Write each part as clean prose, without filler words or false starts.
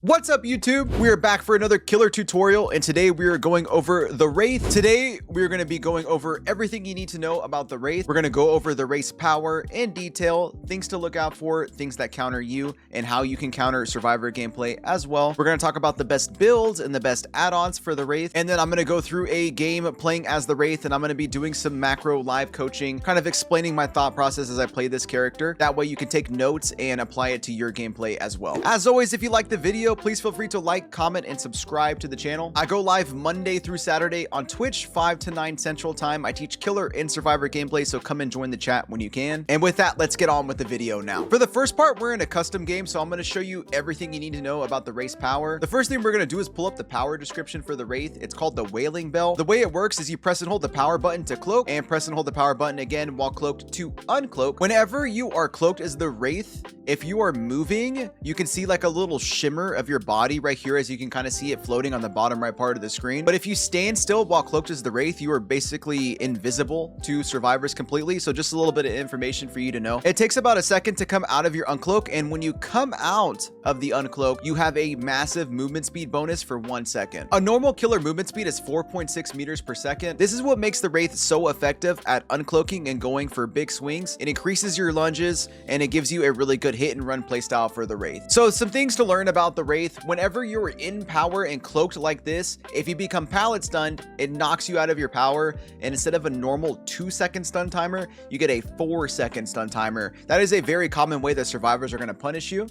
What's up YouTube? We are back for another killer tutorial, and today we are going over the Wraith. Today we're going to be going over everything you need to know about the Wraith. We're going to go over the Wraith's power in detail, things to look out for, things that counter you, and how you can counter survivor gameplay as well. We're going to talk about the best builds and the best add-ons for the Wraith, and then I'm going to go through a game playing as the Wraith, and I'm going to be doing some macro live coaching, kind of explaining my thought process as I play this character. That way you can take notes and apply it to your gameplay as well. As always, if you like the video, please feel free to like, comment, and subscribe to the channel. I go live Monday through Saturday on Twitch, 5 to 9 Central Time. I teach killer and survivor gameplay, so come and join the chat when you can. And with that, let's get on with the video now. For the first part, we're in a custom game, so I'm going to show you everything you need to know about the Wraith's power. The first thing we're going to do is pull up the power description for the Wraith. It's called the Wailing Bell. The way it works is you press and hold the power button to cloak, and press and hold the power button again while cloaked to uncloak. Whenever you are cloaked as the Wraith, if you are moving, you can see like a little shimmer of your body right here, as you can kind of see it floating on the bottom right part of the screen. But if you stand still while cloaked as the Wraith, you are basically invisible to survivors completely. So just a little bit of information for you to know. It takes about a second to come out of your uncloak, and when you come out of the uncloak, you have a massive movement speed bonus for 1 second. A normal killer movement speed is 4.6 meters per second. This is what makes the Wraith so effective at uncloaking and going for big swings. It increases your lunges, and it gives you a really good hit and run playstyle for the Wraith. So some things to learn about the Wraith: whenever you're in power and cloaked like this, if you become pallet stunned, it knocks you out of your power, and instead of a normal 2-second stun timer, you get a 4-second stun timer. That is a very common way that survivors are going to punish you.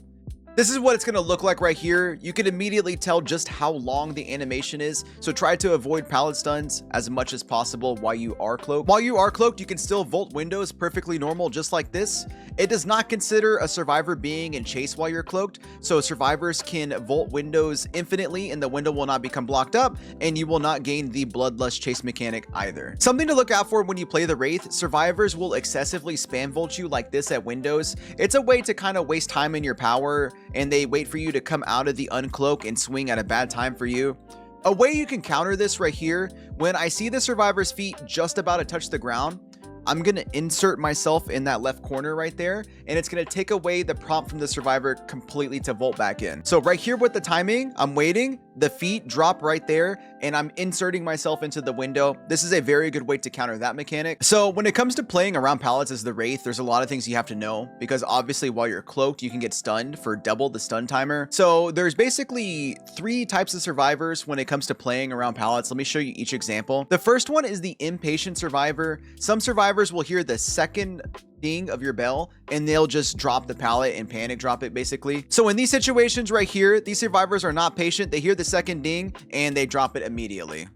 This is what it's going to look like right here. You can immediately tell just how long the animation is, so try to avoid pallet stuns as much as possible while you are cloaked. While you are cloaked, you can still vault windows perfectly normal, just like this. It does not consider a survivor being in chase while you're cloaked, so survivors can vault windows infinitely and the window will not become blocked up, and you will not gain the bloodlust chase mechanic either. Something to look out for when you play the Wraith: survivors will excessively spam vault you like this at windows. It's a way to kind of waste time in your power, and they wait for you to come out of the uncloak and swing at a bad time for you. A way you can counter this right here: when I see the survivor's feet just about to touch the ground, I'm going to insert myself in that left corner right there, and it's going to take away the prompt from the survivor completely to vault back in. So right here with the timing, I'm waiting, the feet drop right there, and I'm inserting myself into the window. This is a very good way to counter that mechanic. So when it comes to playing around pallets as the Wraith, there's a lot of things you have to know, because obviously while you're cloaked, you can get stunned for double the stun timer. So there's basically 3 types of survivors when it comes to playing around pallets. Let me show you each example. The first one is the impatient survivor. Some survivors will hear the second ding of your bell and they'll just drop the pallet and panic drop it basically. So in these situations right here, these survivors are not patient. They hear the second ding and they drop it immediately.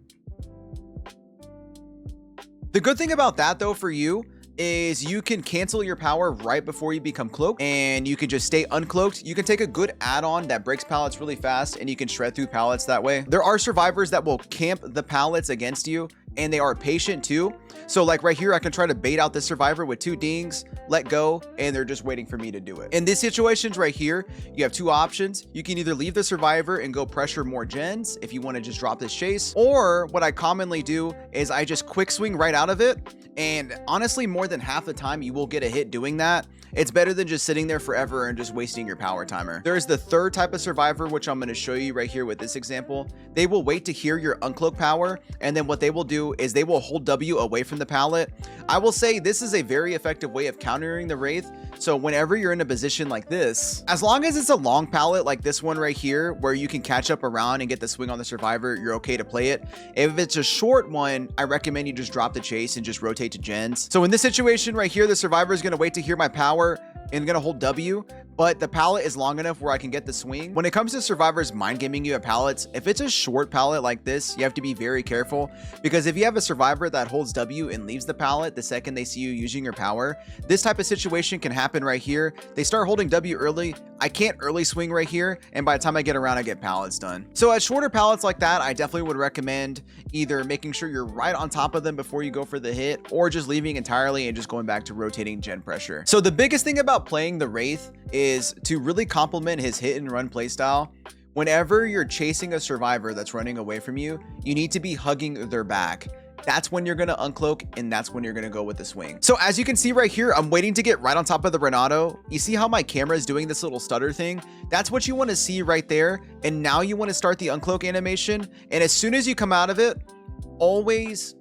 The good thing about that though for you is you can cancel your power right before you become cloaked, and you can just stay uncloaked. You can take a good add-on that breaks pallets really fast, and you can shred through pallets that way. There are survivors that will camp the pallets against you, and they are patient too. So like right here, I can try to bait out this survivor with 2 dings, let go, and they're just waiting for me to do it. In these situations right here, you have 2 options. You can either leave the survivor and go pressure more gens if you want to just drop this chase, or what I commonly do is I just quick swing right out of it. And honestly, more than half the time you will get a hit doing that. It's better than just sitting there forever and just wasting your power timer. There's the third type of survivor, which I'm going to show you right here with this example. They will wait to hear your uncloak power, and then what they will do is they will hold W away from the pallet. I will say this is a very effective way of countering the Wraith. So whenever you're in a position like this, as long as it's a long pallet like this one right here, where you can catch up around and get the swing on the survivor, you're okay to play it. If it's a short one, I recommend you just drop the chase and just rotate to gens. So in this situation right here, the survivor is going to wait to hear my power and gonna hold W, but the pallet is long enough where I can get the swing. When it comes to survivors mind gaming you at pallets, if it's a short pallet like this, you have to be very careful, because if you have a survivor that holds W and leaves the pallet the second they see you using your power, this type of situation can happen right here. They start holding W early, I can't early swing right here, and by the time I get around, I get pallets done. So at shorter pallets like that, I definitely would recommend either making sure you're right on top of them before you go for the hit, or just leaving entirely and just going back to rotating gen pressure. So the biggest thing about playing the Wraith is to really complement his hit and run playstyle. Whenever you're chasing a survivor that's running away from you, you need to be hugging their back. that's when you're going to uncloak, and that's when you're going to go with the swing. So as you can see right here, I'm waiting to get right on top of the Renato. You see how my camera is doing this little stutter thing? That's what you want to see right there. And now you want to start the uncloak animation. And as soon as you come out of it, always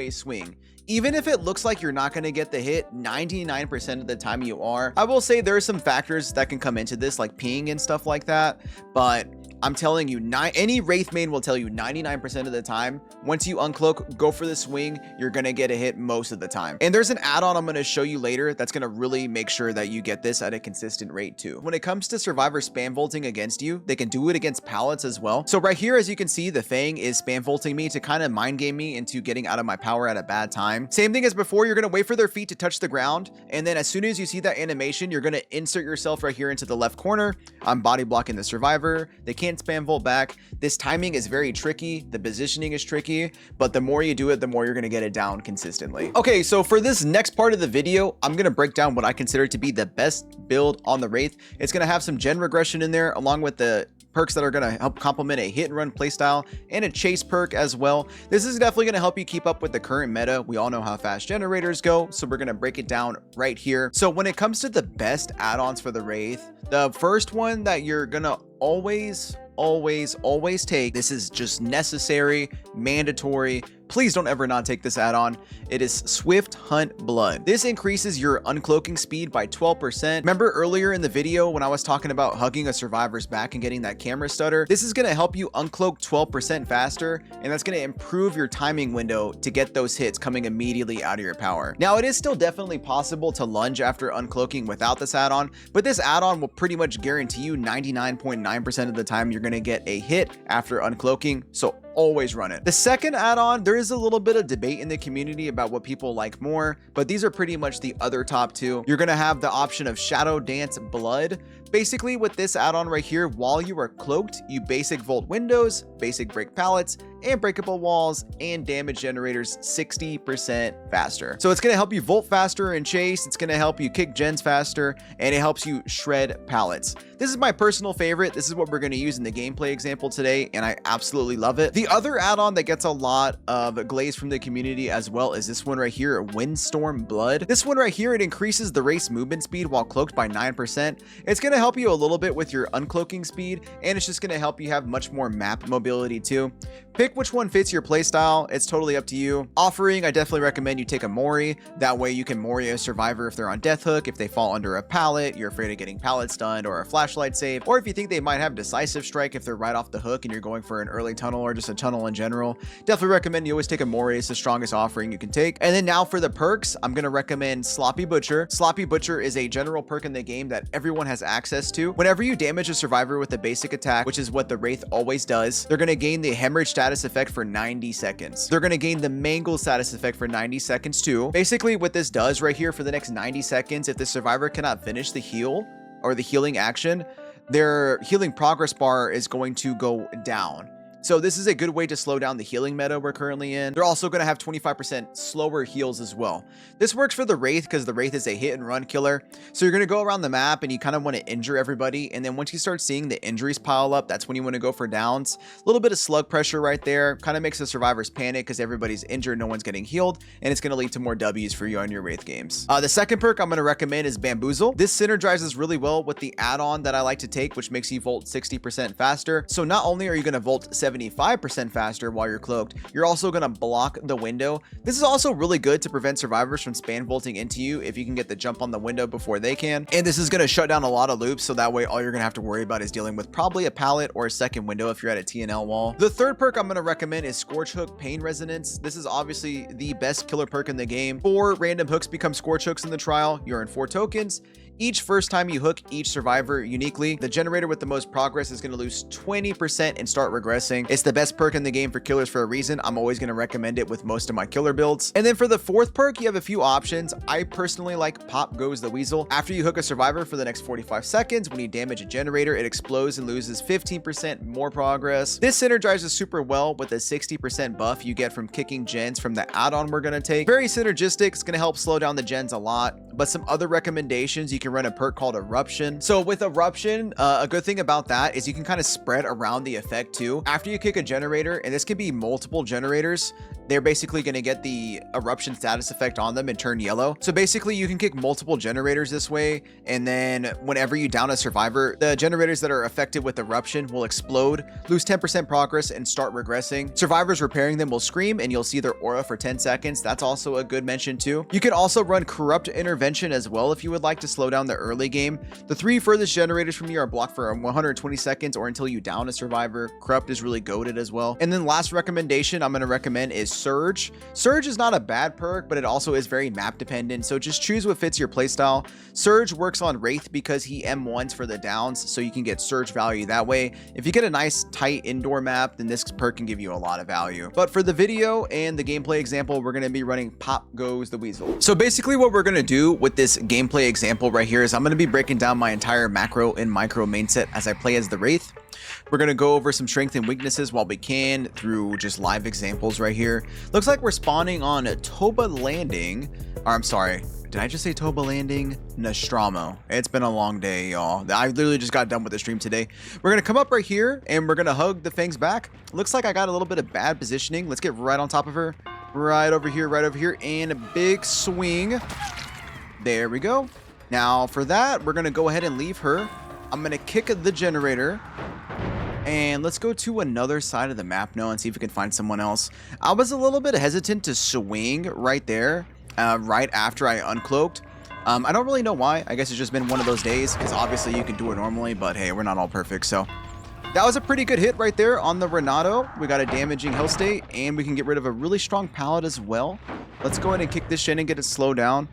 swing. Even if it looks like you're not going to get the hit, 99% of the time you are. I will say there are some factors that can come into this, like ping and stuff like that, but I'm telling you, any Wraith main will tell you 99% of the time, once you uncloak, go for the swing, you're going to get a hit most of the time. And there's an add-on I'm going to show you later that's going to really make sure that you get this at a consistent rate too. When it comes to survivor spam volting against you, they can do it against pallets as well. So right here, as you can see, the Fang is spam volting me to kind of mind game me into getting out of my power at a bad time. Same thing as before, you're going to wait for their feet to touch the ground. And then as soon as you see that animation, you're going to insert yourself right here into the left corner. I'm body blocking the survivor. They can't spam volt back. This timing is very tricky. The positioning is tricky, but the more you do it, the more you're going to get it down consistently. Okay, so for this next part of the video, I'm going to break down what I consider to be the best build on the Wraith. It's going to have some gen regression in there, along with the perks that are going to help complement a hit and run playstyle and a chase perk as well. This is definitely going to help you keep up with the current meta. We all know how fast generators go, so we're going to break it down right here. So when it comes to the best add-ons for the Wraith, the first one that you're going to always take, this is just necessary, mandatory. Please don't ever not take this add-on. It is Swift Hunt Blood. This increases your uncloaking speed by 12%. Remember earlier in the video when I was talking about hugging a survivor's back and getting that camera stutter? This is going to help you uncloak 12% faster, and that's going to improve your timing window to get those hits coming immediately out of your power. Now, it is still definitely possible to lunge after uncloaking without this add-on, but this add-on will pretty much guarantee you 99.9% of the time you're going to get a hit after uncloaking, so always run it. The second add-on, there is a little bit of debate in the community about what people like more, but these are pretty much the other top two. You're going to have the option of Shadow Dance Blood. Basically, with this add-on right here, while you are cloaked, you basic volt windows, basic break pallets, and breakable walls and damage generators 60% faster. So it's going to help you volt faster and chase. It's going to help you kick gens faster, and it helps you shred pallets. This is my personal favorite. This is what we're going to use in the gameplay example today, and I absolutely love it. The other add-on that gets a lot of glaze from the community as well is this one right here, Windstorm Blood. This one right here, it increases the race movement speed while cloaked by 9%. It's going to help you a little bit with your uncloaking speed, and it's just going to help you have much more map mobility too. Pick which one fits your playstyle. It's totally up to you. Offering, I definitely recommend you take a Mori. That way you can Mori a survivor if they're on death hook, if they fall under a pallet, you're afraid of getting pallet stunned or a flashlight save, or if you think they might have decisive strike if they're right off the hook and you're going for an early tunnel or just a tunnel in general. Definitely recommend you always take a Mori. It's the strongest offering you can take. And then now for the perks, I'm going to recommend Sloppy Butcher. Sloppy Butcher is a general perk in the game that everyone has access to. Whenever you damage a survivor with a basic attack, which is what the Wraith always does, they're going to gain the hemorrhage status effect for 90 seconds. They're going to gain the mangle status effect for 90 seconds too. Basically what this does right here for the next 90 seconds, if the survivor cannot finish the heal or the healing action, their healing progress bar is going to go down. So this is a good way to slow down the healing meta we're currently in. They're also going to have 25% slower heals as well. This works for the Wraith because the Wraith is a hit and run killer. So you're going to go around the map and you kind of want to injure everybody. And then once you start seeing the injuries pile up, that's when you want to go for downs. A little bit of slug pressure right there kind of makes the survivors panic because everybody's injured, no one's getting healed, and it's going to lead to more W's for you on your Wraith games. The second perk I'm going to recommend is Bamboozle. This synergizes really well with the add-on that I like to take, which makes you volt 60% faster. So not only are you going to volt 75% faster while you're cloaked, you're also going to block the window. This is also really good to prevent survivors from spam volting into you if you can get the jump on the window before they can. And this is going to shut down a lot of loops, so that way all you're going to have to worry about is dealing with probably a pallet or a second window if you're at a TNL wall. The third perk I'm going to recommend is Scorch Hook Pain Resonance. This is obviously the best killer perk in the game. 4 random hooks become Scorch Hooks in the trial. You earn 4 tokens. Each first time you hook each survivor uniquely, the generator with the most progress is going to lose 20% and start regressing. It's the best perk in the game for killers for a reason. I'm always going to recommend it with most of my killer builds. And then for the fourth perk, you have a few options. I personally like Pop Goes the Weasel. After you hook a survivor for the next 45 seconds, when you damage a generator, it explodes and loses 15% more progress. This synergizes super well with the 60% buff you get from kicking gens from the add-on we're going to take. Very synergistic. It's going to help slow down the gens a lot. But some other recommendations you can run a perk called Eruption. So with Eruption, a good thing about that is you can kind of spread around the effect too. After you kick a generator, and this can be multiple generators, they're basically going to get the eruption status effect on them and turn yellow. So basically you can kick multiple generators this way, and then whenever you down a survivor, the generators that are affected with eruption will explode, lose 10% progress, and start regressing. Survivors repairing them will scream, and you'll see their aura for 10 seconds. That's also a good mention too. You can also run corrupt intervention as well if you would like to slow down the early game. The 3 furthest generators from you are blocked for 120 seconds or until you down a survivor. Corrupt is really goated as well. And then last recommendation I'm going to recommend is Surge. Surge is not a bad perk, but it also is very map dependent, so just choose what fits your playstyle. Surge works on Wraith because he M1s for the downs, so you can get Surge value that way. If you get a nice tight indoor map, then this perk can give you a lot of value. But for the video and the gameplay example, we're going to be running Pop Goes the Weasel. So basically what we're going to do with this gameplay example right here is I'm going to be breaking down my entire macro and micro main set as I play as the Wraith. We're going to go over some strength and weaknesses while we can through just live examples right here. Looks like we're spawning on a Toba Landing, or I'm sorry, did I just say Toba Landing? Nostromo. It's been a long day, y'all. I literally just got done with the stream today. We're going to come up right here and we're going to hug the Fangs back. Looks like I got a little bit of bad positioning. Let's get right on top of her. Right over here, and a big swing. There we go. Now for that, we're going to go ahead and leave her. I'm going to kick the generator. And let's go to another side of the map now and see if we can find someone else. I was a little bit hesitant to swing right there, right after I uncloaked. I don't really know why. I guess it's just been one of those days, because obviously you can do it normally, but hey, we're not all perfect. So that was a pretty good hit right there on the Renato. We got a damaging health state, and we can get rid of a really strong pallet as well. Let's go ahead and kick this in and get it slowed down.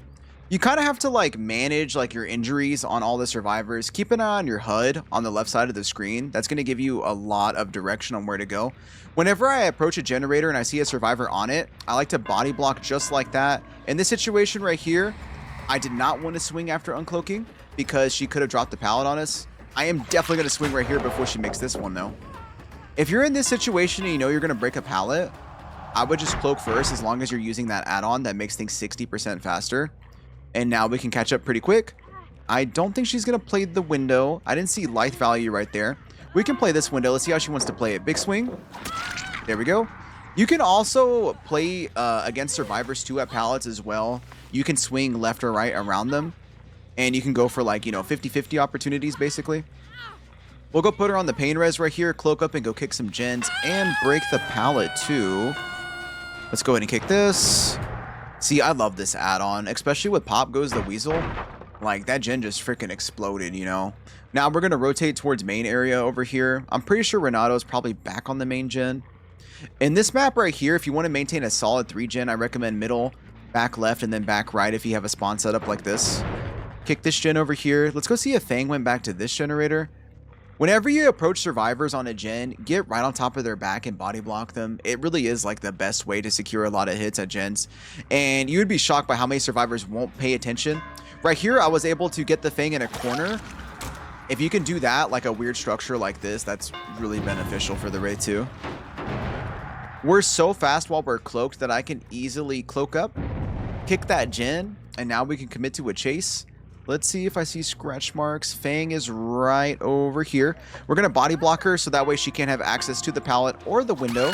You kind of have to like manage like your injuries on all the survivors. Keep an eye on your HUD on the left side of the screen. That's going to give you a lot of direction on where to go. Whenever I approach a generator and I see a survivor on it, I like to body block just like that. In this situation right here, I did not want to swing after uncloaking because she could have dropped the pallet on us. I am definitely going to swing right here before she makes this one though. If you're in this situation and you know you're going to break a pallet, I would just cloak first as long as you're using that add-on that makes things 60% faster. And now we can catch up pretty quick. I don't think she's going to play the window. I didn't see life value right there. We can play this window. Let's see how she wants to play it. Big swing. There we go. You can also play against survivors too at pallets as well. You can swing left or right around them. And you can go for like, you know, 50-50 opportunities basically. We'll go put her on the pain res right here. Cloak up and go kick some gens. And break the pallet too. Let's go ahead and kick this. See, I love this add-on, especially with Pop Goes the Weasel. Like, that gen just freaking exploded, you know? Now, we're going to rotate towards main area over here. I'm pretty sure Renato's probably back on the main gen. In this map right here, if you want to maintain a solid 3 gen, I recommend middle, back left, and then back right if you have a spawn setup like this. Kick this gen over here. Let's go see if Fang went back to this generator. Whenever you approach survivors on a gen, get right on top of their back and body block them. It really is like the best way to secure a lot of hits at gens. And you would be shocked by how many survivors won't pay attention. Right here, I was able to get the Fang in a corner. If you can do that, like a weird structure like this, that's really beneficial for the Wraith too. We're so fast while we're cloaked that I can easily cloak up, kick that gen, and now we can commit to a chase. Let's see if I see scratch marks. Fang is right over here. We're going to body block her so that way she can't have access to the pallet or the window.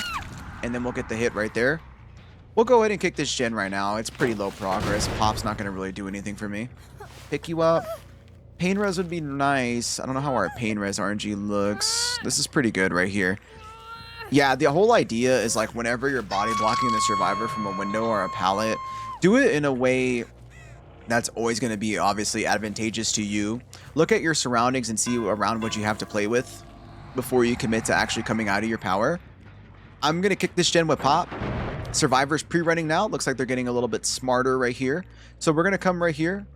And then we'll get the hit right there. We'll go ahead and kick this gen right now. It's pretty low progress. Pop's not going to really do anything for me. Pick you up. Pain res would be nice. I don't know how our pain res RNG looks. This is pretty good right here. Yeah, the whole idea is like whenever you're body blocking the survivor from a window or a pallet, do it in a way that's always going to be obviously advantageous to you. Look at your surroundings and see around what you have to play with before you commit to actually coming out of your power. I'm going to kick this gen with Pop. Survivors pre-running now. Looks like they're getting a little bit smarter right here. So we're going to come right here,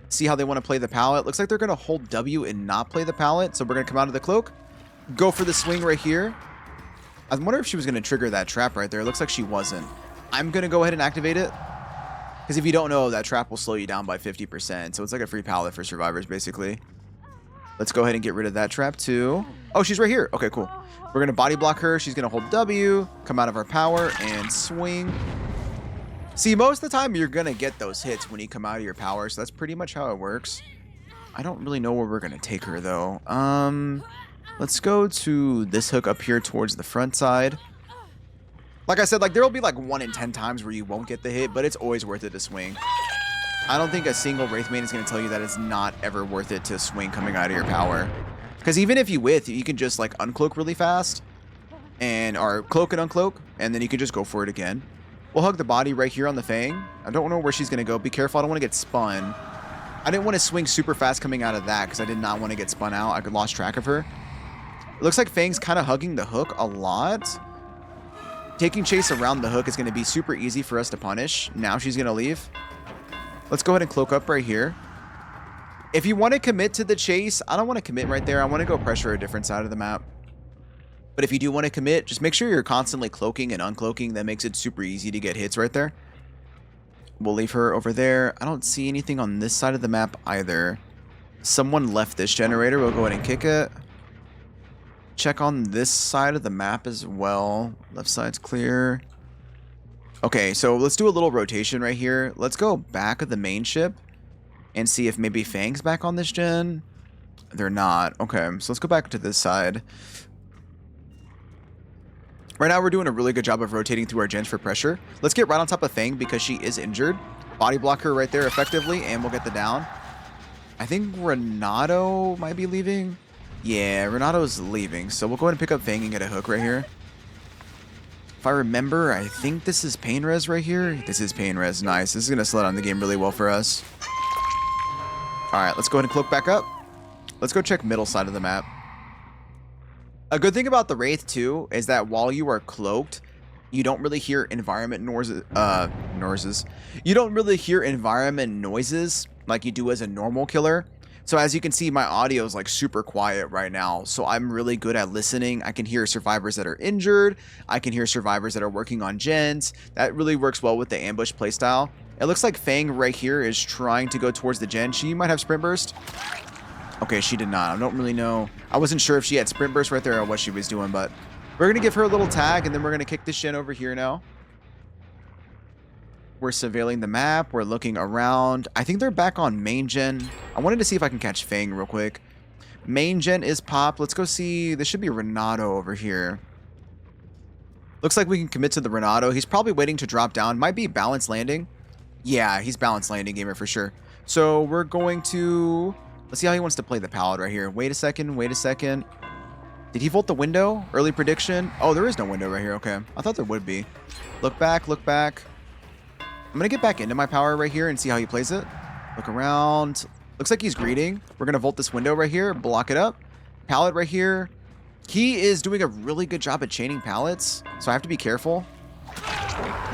see how they want to play the pallet. Looks like they're going to hold W and not play the pallet. So we're going to come out of the cloak, go for the swing right here. I wonder if she was going to trigger that trap right there. Looks like she wasn't. I'm going to go ahead and activate it. Because if you don't know, that trap will slow you down by 50%. So it's like a free pallet for survivors, basically. Let's go ahead and get rid of that trap, too. Oh, she's right here. Okay, cool. We're going to body block her. She's going to hold W, come out of our power, and swing. See, most of the time, you're going to get those hits when you come out of your power. So that's pretty much how it works. I don't really know where we're going to take her, though. Let's go to this hook up here towards the front side. Like I said, like, there will be like 1 in 10 times where you won't get the hit, but it's always worth it to swing. I don't think a single Wraith main is going to tell you that it's not ever worth it to swing coming out of your power. Because even if you whiff, you can just like uncloak really fast. Or cloak and uncloak, and then you can just go for it again. We'll hug the body right here on the Fang. I don't know where she's going to go. Be careful. I don't want to get spun. I didn't want to swing super fast coming out of that because I did not want to get spun out. I lost track of her. It looks like Fang's kind of hugging the hook a lot. Taking chase around the hook is going to be super easy for us to punish. Now she's going to leave. Let's go ahead and cloak up right here. If you want to commit to the chase, I don't want to commit right there. I want to go pressure a different side of the map. But if you do want to commit, just make sure you're constantly cloaking and uncloaking. That makes it super easy to get hits right there. We'll leave her over there. I don't see anything on this side of the map either. Someone left this generator. We'll go ahead and kick it. Check on this side of the map as well. Left side's clear. Okay, so let's do a little rotation right here. Let's go back of the main ship and see if maybe Fang's back on this gen. They're not. Okay, so let's go back to this side. Right now, we're doing a really good job of rotating through our gens for pressure. Let's get right on top of Fang because she is injured. Body block her right there effectively, and we'll get the down. I think Renato might be leaving. Yeah, Renato's leaving, so we'll go ahead and pick up Fang and get a hook right here. If I remember, I think this is Pain Res right here. This is Pain Res. Nice. This is going to slow down the game really well for us. All right, let's go ahead and cloak back up. Let's go check middle side of the map. A good thing about the Wraith, too, is that while you are cloaked, you don't really hear environment noises. You don't really hear environment noises like you do as a normal killer. So as you can see, my audio is like super quiet right now. So I'm really good at listening. I can hear survivors that are injured. I can hear survivors that are working on gens. That really works well with the ambush playstyle. It looks like Fang right here is trying to go towards the gen. She might have sprint burst. Okay, she did not. I don't really know. I wasn't sure if she had sprint burst right there or what she was doing, but we're going to give her a little tag, and then we're going to kick this gen over here now. We're surveilling the map. We're looking around. I think they're back on main gen. I wanted to see if I can catch Fang real quick. Main gen is popped. Let's go see. This should be Renato over here. Looks like we can commit to the Renato. He's probably waiting to drop down. Might be balance landing. Yeah, he's balance landing gamer for sure. So we're going to... Let's see how he wants to play the pallet right here. Wait a second. Wait a second. Did he vault the window? Early prediction. Oh, there is no window right here. Okay. I thought there would be. Look back. Look back. I'm going to get back into my power right here and see how he plays it. Look around. Looks like he's greeting. We're going to vault this window right here. Block it up. Pallet right here. He is doing a really good job at chaining pallets, so I have to be careful.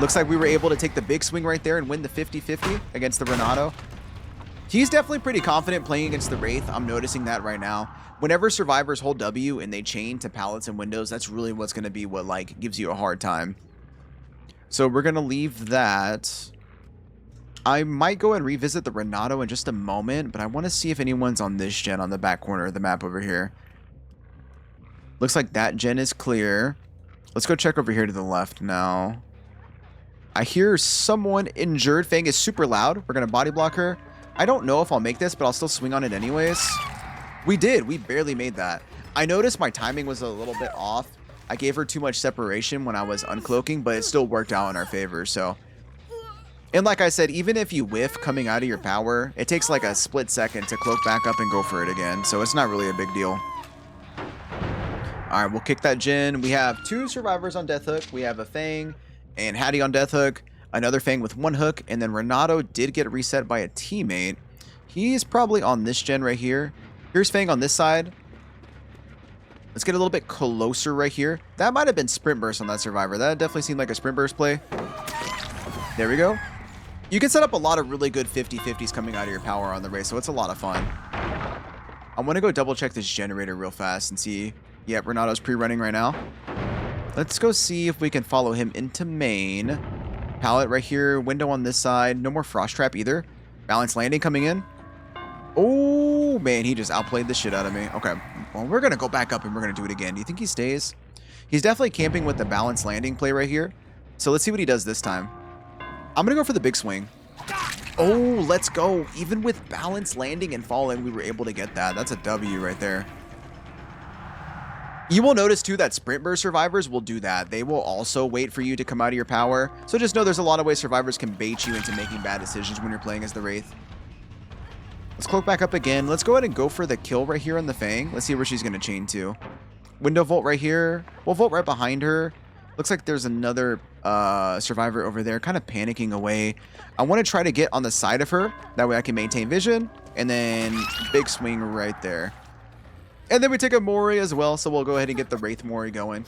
Looks like we were able to take the big swing right there and win the 50-50 against the Renato. He's definitely pretty confident playing against the Wraith. I'm noticing that right now. Whenever survivors hold W and they chain to pallets and windows, that's really what's going to be what like gives you a hard time. So we're going to leave that. I might go and revisit the Renato in just a moment, but I want to see if anyone's on this gen on the back corner of the map over here. Looks like that gen is clear. Let's go check over here to the left now. I hear someone injured. Fang is super loud. We're going to body block her. I don't know if I'll make this, but I'll still swing on it anyways. We did. We barely made that. I noticed my timing was a little bit off. I gave her too much separation when I was uncloaking, but it still worked out in our favor. So, and like I said, even if you whiff coming out of your power, it takes like a split second to cloak back up and go for it again. So it's not really a big deal. All right, we'll kick that gen. We have 2 survivors on death hook. We have a Fang and Hattie on death hook. Another Fang with 1 hook, and then Renato did get reset by a teammate. He's probably on this gen right here. Here's Fang on this side. Let's get a little bit closer right here. That might have been sprint burst on that survivor. That definitely seemed like a sprint burst play. There we go. You can set up a lot of really good 50-50s coming out of your power on the race, so it's a lot of fun. I want to go double check this generator real fast and see. Yep, Renato's pre-running right now. Let's go see if we can follow him into main. Pallet right here. Window on this side. No more frost trap either. Balance landing coming in. Oh, man. He just outplayed the shit out of me. Okay. Well, we're going to go back up and we're going to do it again. Do you think he stays? He's definitely camping with the balance landing play right here. So let's see what he does this time. I'm going to go for the big swing. Oh, let's go. Even with balance landing and falling, we were able to get that. That's a W right there. You will notice too that sprint burst survivors will do that. They will also wait for you to come out of your power. So just know there's a lot of ways survivors can bait you into making bad decisions when you're playing as the Wraith. Let's cloak back up again. Let's go ahead and go for the kill right here on the Fang. Let's see where she's going to chain to. Window Volt right here. We'll Volt right behind her. Looks like there's another survivor over there kind of panicking away. I want to try to get on the side of her. That way I can maintain vision. And then big swing right there. And then we take a Mori as well, so we'll go ahead and get the Wraith Mori going.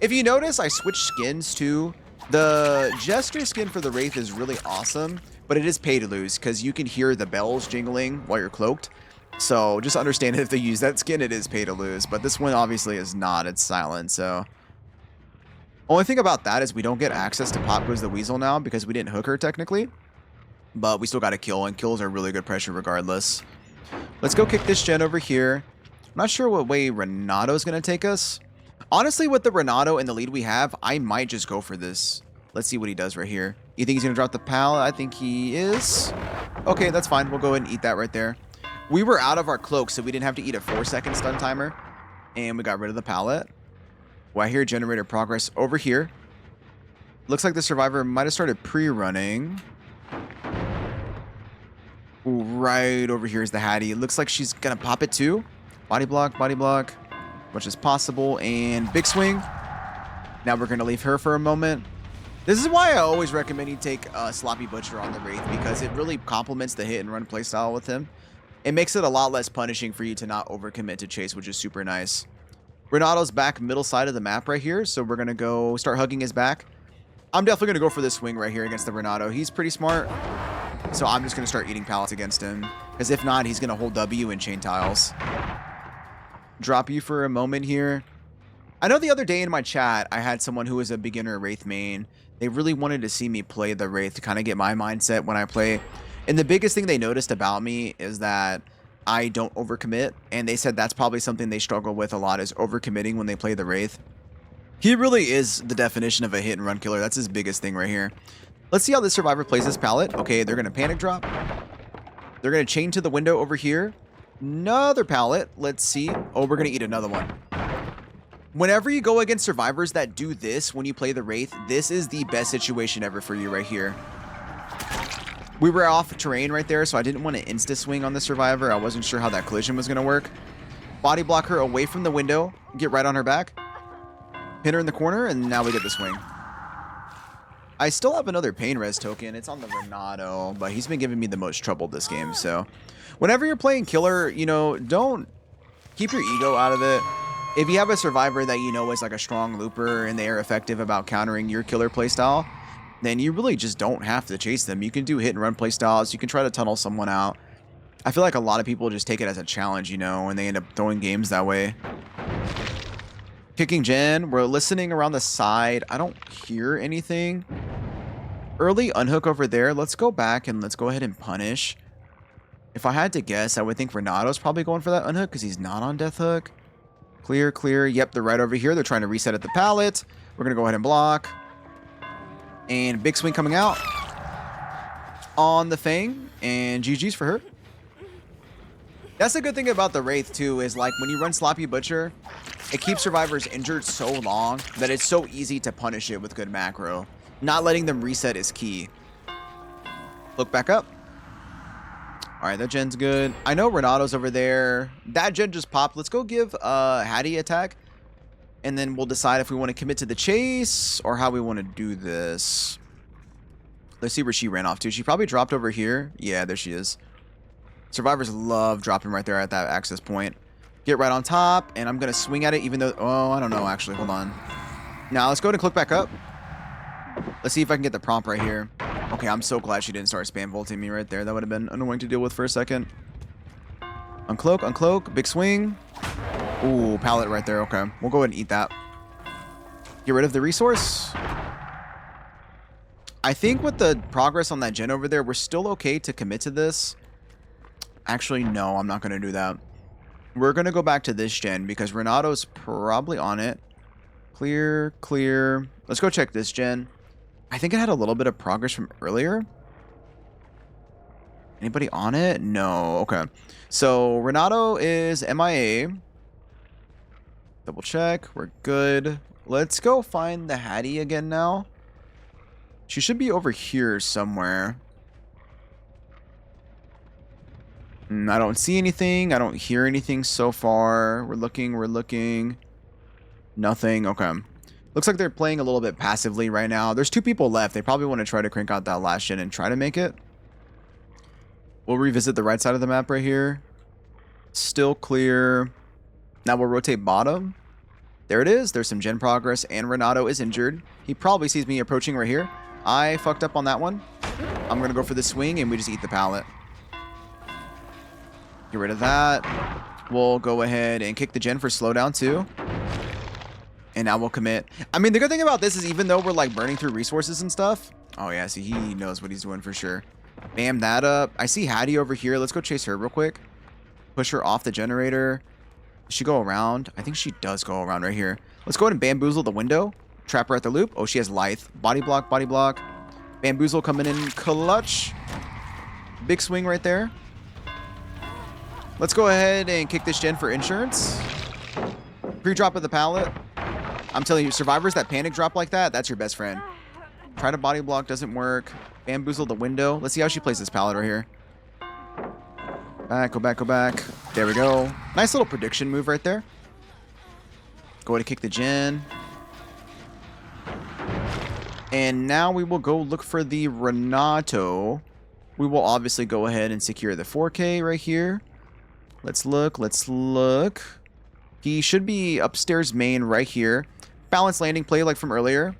If you notice, I switched skins too. The Jester skin for the Wraith is really awesome, but it is pay to lose because you can hear the bells jingling while you're cloaked. So just understand if they use that skin, it is pay to lose. But this one obviously is not. It's silent, so... Only thing about that is we don't get access to Pop Goes the Weasel now because we didn't hook her technically. But we still got a kill, and kills are really good pressure regardless. Let's go kick this gen over here. I'm not sure what way Renato's going to take us. Honestly, with the Renato and the lead we have, I might just go for this. Let's see what he does right here. You think he's going to drop the pal? I think he is. Okay, that's fine. We'll go ahead and eat that right there. We were out of our cloak, so we didn't have to eat a 4-second stun timer. And we got rid of the pallet. Well, I hear generator progress over here. Looks like the survivor might have started pre-running. Right over here is the Hattie. It looks like she's going to pop it too. Body block, much as possible, and big swing. Now we're going to leave her for a moment. This is why I always recommend you take Sloppy Butcher on the Wraith, because it really complements the hit and run playstyle with him. It makes it a lot less punishing for you to not overcommit to chase, which is super nice. Renato's back middle side of the map right here, so we're going to go start hugging his back. I'm definitely going to go for this swing right here against the Renato. He's pretty smart, so I'm just going to start eating pallets against him, because if not, he's going to hold W and chain tiles. Drop you for a moment here. I know the other day in my chat, I had someone who was a beginner Wraith main. They really wanted to see me play the Wraith to kind of get my mindset when I play. And the biggest thing they noticed about me is that I don't overcommit. And they said that's probably something they struggle with a lot, is overcommitting when they play the Wraith. He really is the definition of a hit and run killer. That's his biggest thing right here. Let's see how this survivor plays this pallet. Okay, they're going to panic drop. They're going to chain to the window over here. Another pallet. Let's see. Oh, we're going to eat another one. Whenever you go against survivors that do this when you play the Wraith, this is the best situation ever for you right here. We were off terrain right there, so I didn't want to insta-swing on the survivor. I wasn't sure how that collision was going to work. Body block her away from the window. Get right on her back. Pin her in the corner, and now we get the swing. I still have another pain res token. It's on the Renato, but he's been giving me the most trouble this game, so... Whenever you're playing killer, you know, don't keep your ego out of it. If you have a survivor that you know is like a strong looper and they are effective about countering your killer playstyle, then you really just don't have to chase them. You can do hit and run playstyles. You can try to tunnel someone out. I feel like a lot of people just take it as a challenge, you know, and they end up throwing games that way. Kicking Jen. We're listening around the side. I don't hear anything. Early unhook over there. Let's go back and let's go ahead and punish. If I had to guess, I would think Renato's probably going for that unhook because he's not on death hook. Clear, clear. Yep, they're right over here. They're trying to reset at the pallet. We're going to go ahead and block. And big swing coming out on the Fang. And GG's for her. That's the good thing about the Wraith, too, is like when you run Sloppy Butcher, it keeps survivors injured so long that it's so easy to punish it with good macro. Not letting them reset is key. Look back up. All right, that gen's good. I know Renato's over there. That gen just popped. Let's go give Hattie attack. And then we'll decide if we want to commit to the chase or how we want to do this. Let's see where she ran off to. She probably dropped over here. Yeah, there she is. Survivors love dropping right there at that access point. Get right on top, and I'm going to swing at it even though... Oh, I don't know, actually. Hold on. Now, let's go ahead and click back up. Let's see if I can get the prompt right here. Okay, I'm so glad she didn't start spam volting me right there. That would have been annoying to deal with for a second. Uncloak, uncloak. Big swing. Ooh, pallet right there. Okay, we'll go ahead and eat that. Get rid of the resource. I think with the progress on that gen over there, we're still okay to commit to this. Actually, no, I'm not going to do that. We're going to go back to this gen because Renato's probably on it. Clear, clear. Let's go check this gen. I think it had a little bit of progress from earlier. Anybody on it? No. Okay. So Renato is MIA. Double check. We're good. Let's go find the Hattie again now. She should be over here somewhere. I don't see anything. I don't hear anything so far. We're looking. Nothing. Okay. Looks like they're playing a little bit passively right now. There's 2 people left. They probably want to try to crank out that last gen and try to make it. We'll revisit the right side of the map right here. Still clear. Now we'll rotate bottom. There it is. There's some gen progress, and Renato is injured. He probably sees me approaching right here. I fucked up on that one. I'm going to go for the swing, and we just eat the pallet. Get rid of that. We'll go ahead and kick the gen for slowdown, too. And now we'll commit. I mean, the good thing about this is even though we're, like, burning through resources and stuff. Oh, yeah. See, he knows what he's doing for sure. Bam that up. I see Hattie over here. Let's go chase her real quick. Push her off the generator. Does she go around? I think she does go around right here. Let's go ahead and bamboozle the window. Trap her at the loop. Oh, she has lithe. Body block, body block. Bamboozle coming in clutch. Big swing right there. Let's go ahead and kick this gen for insurance. Pre-drop of the pallet. I'm telling you, survivors that panic drop like that, that's your best friend. Try to body block, doesn't work. Bamboozle the window. Let's see how she plays this pallet right here. Go back. There we go. Nice little prediction move right there. Go ahead and kick the gen. And now we will go look for the Renato. We will obviously go ahead and secure the 4K right here. Let's look. He should be upstairs main right here. Balanced landing play like from earlier.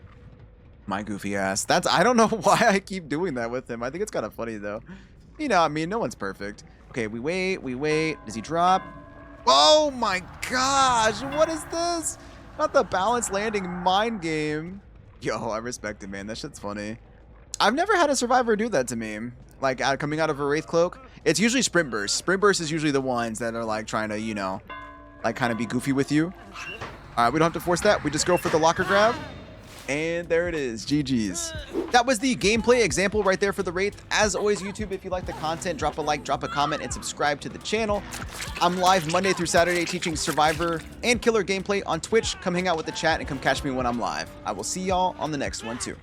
My goofy ass. I don't know why I keep doing that with him. I think it's kind of funny though. You know, I mean, no one's perfect. Okay, we wait. Does he drop? Oh my gosh, what is this? Not the balanced landing mind game. Yo, I respect it, man. That shit's funny. I've never had a survivor do that to me. Like, coming out of a Wraith cloak. It's usually sprint burst. Sprint burst is usually the ones that are like trying to, you know, like kind of be goofy with you. All right, we don't have to force that. We just go for the locker grab. And there it is. GG's. That was the gameplay example right there for the Wraith. As always, YouTube, if you like the content, drop a like, drop a comment, and subscribe to the channel. I'm live Monday through Saturday teaching Survivor and Killer gameplay on Twitch. Come hang out with the chat and come catch me when I'm live. I will see y'all on the next one, too.